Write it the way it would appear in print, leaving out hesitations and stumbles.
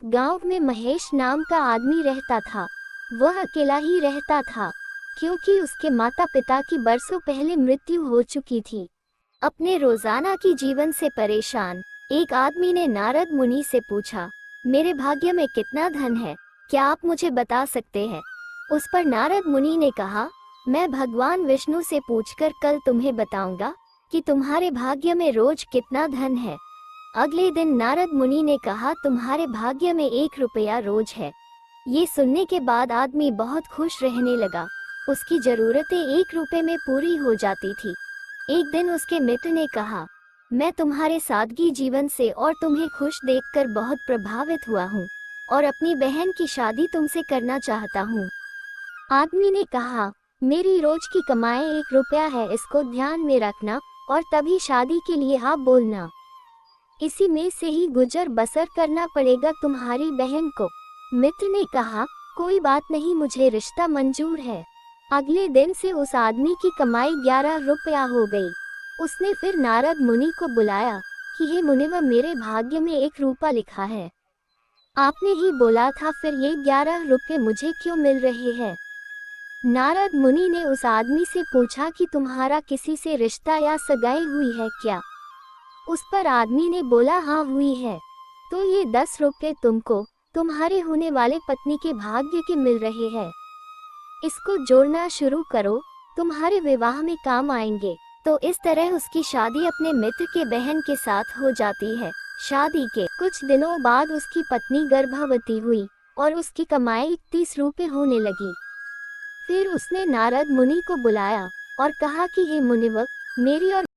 गांव में महेश नाम का आदमी रहता था। वह अकेला ही रहता था, क्योंकि उसके माता पिता की बरसों पहले मृत्यु हो चुकी थी। अपने रोजाना की जीवन से परेशान एक आदमी ने नारद मुनि से पूछा, मेरे भाग्य में कितना धन है, क्या आप मुझे बता सकते हैं? उस पर नारद मुनि ने कहा, मैं भगवान विष्णु से पूछकर कल तुम्हें बताऊंगा कि तुम्हारे भाग्य में रोज कितना धन है। अगले दिन नारद मुनि ने कहा, तुम्हारे भाग्य में 1 रुपया रोज है। ये सुनने के बाद आदमी बहुत खुश रहने लगा। उसकी जरूरतें 1 रुपए में पूरी हो जाती थी। एक दिन उसके मित्र ने कहा, मैं तुम्हारे सादगी जीवन से और तुम्हें खुश देखकर बहुत प्रभावित हुआ हूँ और अपनी बहन की शादी तुमसे करना चाहता हूँ। आदमी ने कहा, मेरी रोज की कमाई 1 रुपया है, इसको ध्यान में रखना और तभी शादी के लिए हाँ बोलना। इसी में से ही गुजर बसर करना पड़ेगा तुम्हारी बहन को। मित्र ने कहा, कोई बात नहीं, मुझे रिश्ता मंजूर है। अगले दिन से उस आदमी की कमाई 11 रुपया हो गई। उसने फिर नारद मुनि को बुलाया कि हे मुनिवर, मेरे भाग्य में 1 रुपया लिखा है। आपने ही बोला था, फिर ये 11 रुपये मुझे क्यों मिल रहे हैं? नारद मुनि ने उस आदमी से पूछा कि तुम्हारा किसी से रिश्ता या सगाई हुई है क्या? उस पर आदमी ने बोला, हाँ हुई है। तो ये 10 रुपये तुमको तुम्हारे होने वाले पत्नी के भाग्य के मिल रहे हैं। इसको जोड़ना शुरू करो, तुम्हारे विवाह में काम आएंगे। तो इस तरह उसकी शादी अपने मित्र के बहन के साथ हो जाती है। शादी के कुछ दिनों बाद उसकी पत्नी गर्भवती हुई और उसकी कमाई 30 रुपये होने लगी। फिर उसने नारद मुनि को बुलाया और कहा कि हे मुनिवर, मेरी और